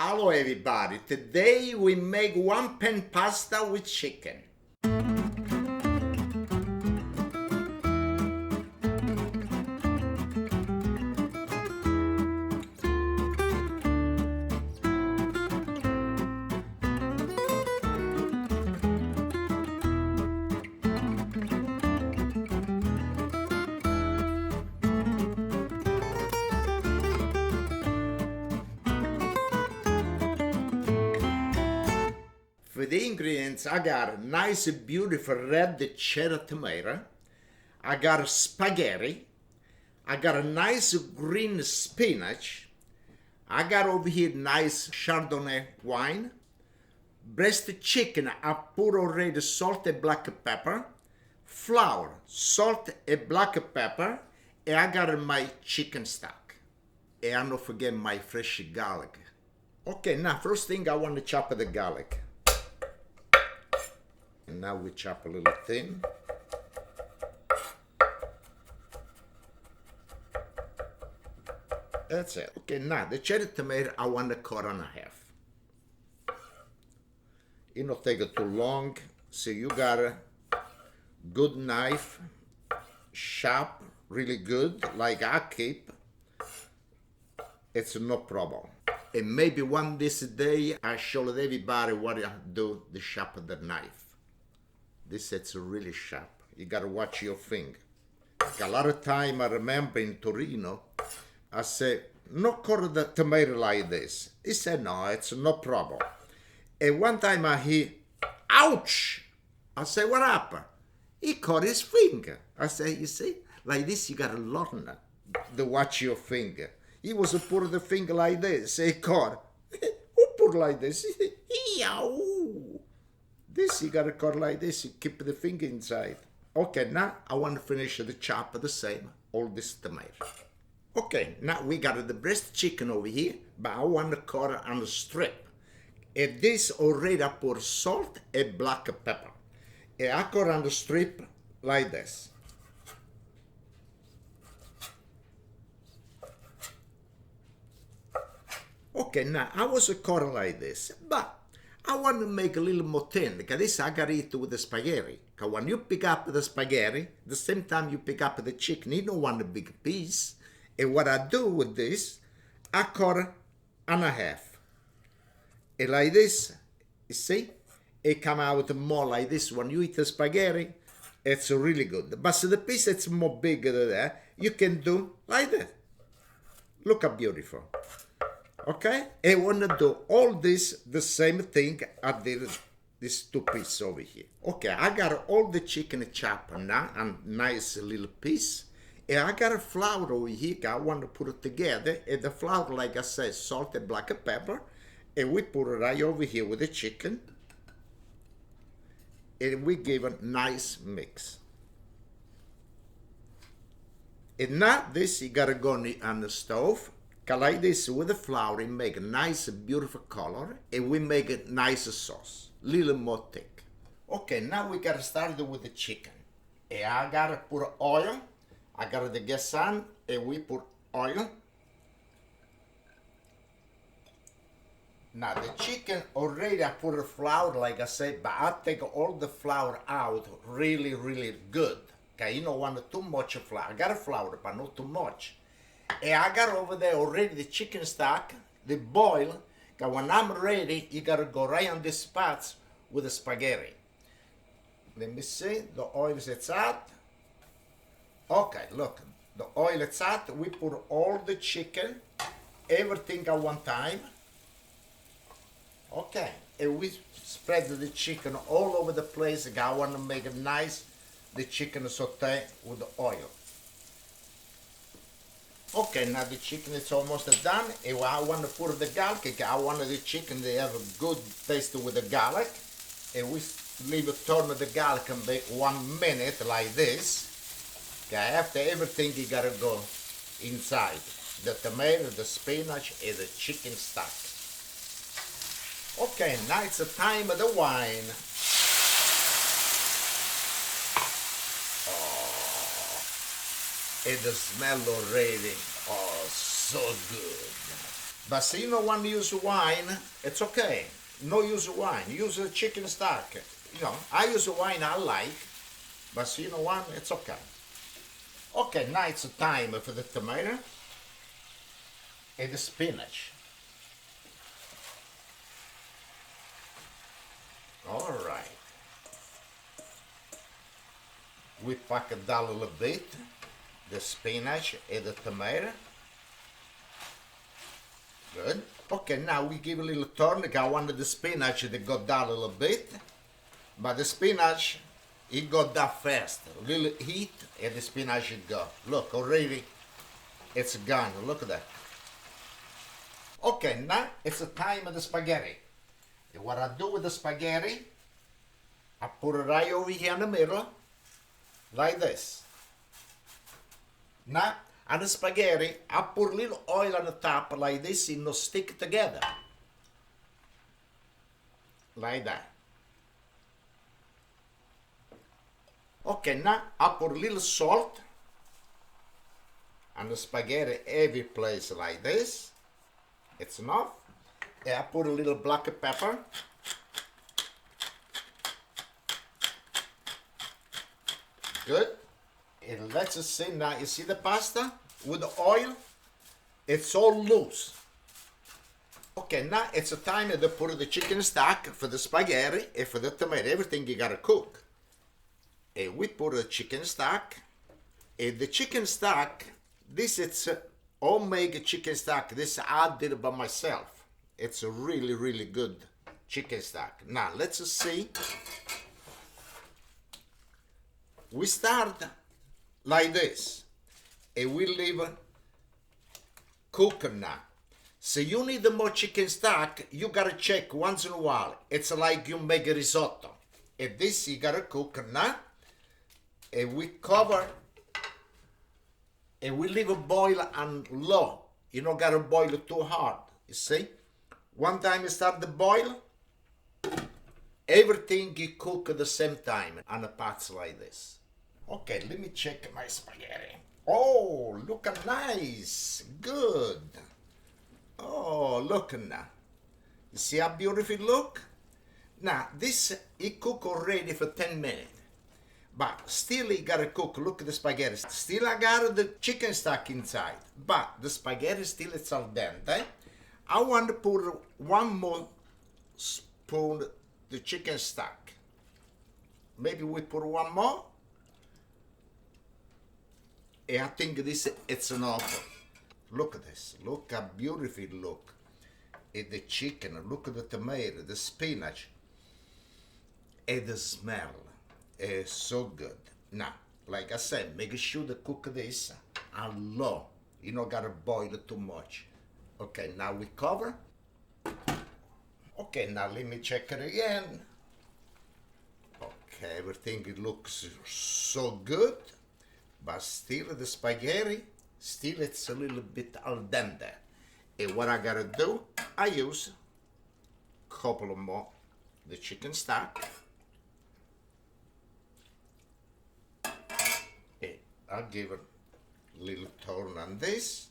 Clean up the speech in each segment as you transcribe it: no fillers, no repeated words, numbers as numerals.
Hello everybody, today we make one pan pasta with chicken. For the ingredients, I got a nice beautiful red cherry tomato, I got spaghetti, I got a nice green spinach, I got over here nice Chardonnay wine, breast chicken I put already salt and black pepper, flour, salt and black pepper, and I got my chicken stock. And I don't forget my fresh garlic. Okay, now first thing I want to chop the garlic. And now we chop a little thin. That's it. Okay, now the cherry tomato I want to cut in half. It don't take it too long, so you got a good knife, sharp, really good, like I keep. It's no problem. And maybe one this day I show everybody what I do to sharpen the knife. This is really sharp. You gotta watch your finger. Like a lot of time I remember in Torino, I said, no cut the tomato like this. He said, no, it's no problem. And one time I hear, ouch! I said, what happened? He cut his finger. I said, you see, like this you gotta learn to watch your finger. He was put the finger like this. He cut. Who put like this? Yow! This you gotta cut like this, you keep the finger inside. Okay, now I want to finish the chop the same, all this tomato. Okay, now we got the breast chicken over here, but I want to cut it on a strip. And this already I put salt and black pepper. And I cut on the strip like this. Okay, now I was cut like this, but I want to make a little more thin, because this I gotta eat with the spaghetti. Because when you pick up the spaghetti, the same time you pick up the chicken, you don't want a big piece. And what I do with this, I cut it in half. And like this, you see, it come out more like this. When you eat the spaghetti, it's really good. But the piece that's more bigger than that, you can do like that. Look how beautiful. Okay, I want to do all this the same thing I did this two pieces over here. Okay, I got all the chicken chopped now, a nice little piece. And I got a flour over here, I want to put it together. And the flour, like I said, salt and black pepper. And we put it right over here with the chicken. And we give a nice mix. And now this you gotta go on the stove. Like this with the flour, it make a nice, beautiful color, and we make a nice sauce, little more thick. Okay, now we gotta start with the chicken. And I gotta put oil. I got the gas on, and we put oil. Now the chicken already I put the flour, like I said, but I take all the flour out really, really good. Okay, you don't want too much flour. I got a flour, but not too much. And I got over there already the chicken stock, the boil. Cause when I'm ready, you gotta go right on the spots with the spaghetti. Let me see, the oil is hot. Okay, look, the oil is hot. We put all the chicken, everything at one time. Okay, and we spread the chicken all over the place. I want to make it nice, the chicken saute with the oil. Okay, now the chicken is almost done. And I want to put the garlic. I want the chicken to have a good taste with the garlic. And we leave it turn the garlic and bake 1 minute like this. Okay, after everything you gotta go inside. The tomato, the spinach, and the chicken stock. Okay, now it's the time of the wine. And the smell already, oh, so good. But see, you don't want to use wine, it's okay. No use wine. Use a chicken stock. You know, I use wine I like, but see, you know what? It's okay. Okay, now it's time for the tomato and the spinach. All right. We pack it down a little bit, the spinach and the tomato. Good. Okay, now we give a little turn. I wanted the spinach to go down a little bit, but the spinach, it got down fast. A little heat and the spinach should go. Look, already it's gone. Look at that. Okay, now it's the time of the spaghetti. And what I do with the spaghetti, I put it right over here in the middle, like this. Now, on the spaghetti, I put a little oil on the top like this, it no stick together. Like that. Okay, now I put a little salt on the spaghetti every place like this. It's enough. And I put a little black pepper. Good. And let's just see now, you see the pasta with the oil? It's all loose. Okay, now it's the time to put the chicken stock for the spaghetti and for the tomato. Everything you gotta cook. And we put the chicken stock. And the chicken stock, this is homemade chicken stock. This I did it by myself. It's a really, really good chicken stock. Now, let's just see. We start like this. And we leave cooking now. So you need more chicken stock, you gotta check once in a while. It's like you make a risotto. And this you gotta cook now. And we cover. And we leave it boil on low. You don't gotta boil it too hard. You see? One time you start the boil, everything you cook at the same time on a pots like this. Okay, let me check my spaghetti. Oh, look nice. Good. Oh, look now. You see how beautiful it look? Now, this, it cook already for 10 minutes. But still you gotta cook. Look at the spaghetti. Still I got the chicken stock inside. But the spaghetti still it's al dente. I want to put one more spoon the chicken stock. Maybe we put one more. And I think this it's enough. Look at this. Look how beautiful it look. And the chicken. Look at the tomato, the spinach. And the smell. It's so good. Now, like I said, make sure to cook this on low. You don't gotta boil it too much. Okay, now we cover. Okay, now let me check it again. Okay, everything it looks so good, but still the spaghetti, still it's a little bit al dente. And what I gotta do, I use a couple of more the chicken stock. And I'll give it a little turn on this.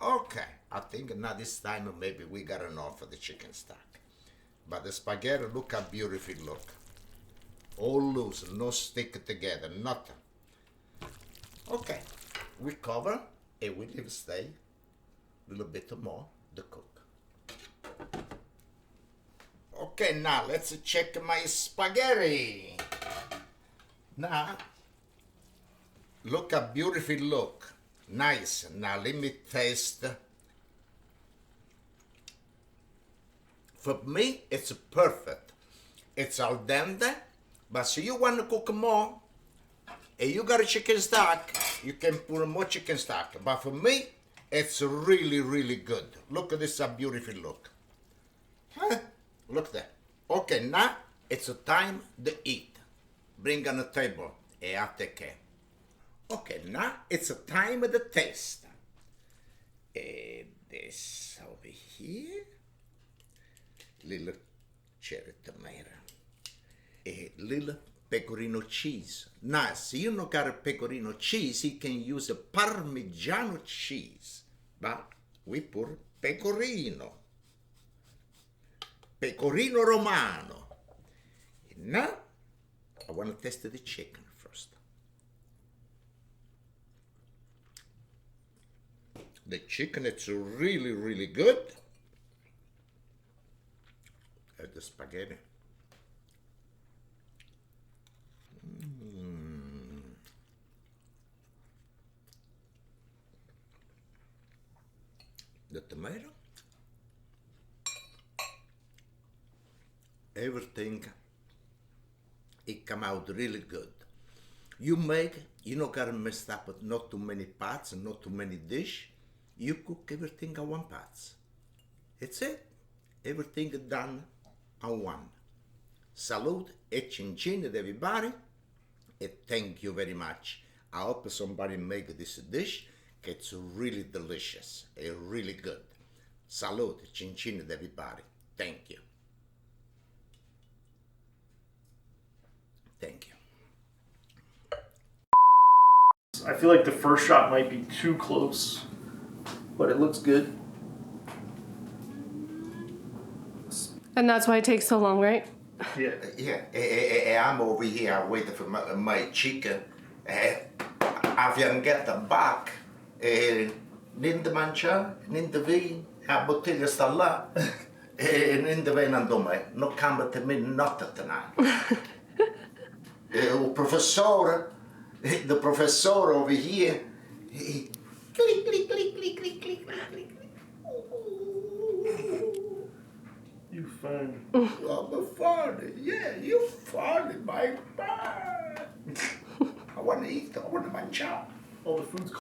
Okay, I think now this time maybe we got enough for the chicken stock. But the spaghetti, look how beautiful it look. All loose, no stick together, nothing. Okay, we cover and we leave stay a little bit more to cook. Okay, now let's check my spaghetti. Now, look how beautiful it look. Nice. Now let me taste. For me, it's perfect. It's al dente, but so you want to cook more, and you got a chicken stock, you can put more chicken stock. But for me, it's really, really good. Look at this, how beautiful look. Huh? Look there. Okay, now it's time to eat. Bring on the table, and I'll take care. Okay, now it's a time of the taste. This over here, little cherry tomato, a little pecorino cheese. Now, if you don't got a pecorino cheese, you can use a Parmigiano cheese, but we put pecorino. Pecorino Romano. Now, I want to test the chicken first. The chicken, it's really, really good. And the spaghetti. The tomato. Everything, it come out really good. You not gotta mess up with not too many pots and not too many dish. You cook everything on one pot. It's it. Everything done on one. Salute e cincin ad everybody. And thank you very much. I hope somebody make this dish. It's really delicious and really good. Salute, cincin ad everybody. Thank you. Thank you. I feel like the first shot might be too close, but it looks good. And that's why it takes so long, right? Yeah. Yeah, I'm over here waiting for my chicken. Abbiamo get back. Niente mangiare, niente vino, la bottiglia sta là. Niente vino a domani. Non cambia te me notte tonight. The professor over here, click, click, click, click, click, click, click. You funny. I'm funny. Yeah, you funny, my man. I want to eat. I want to mangiare. All the food's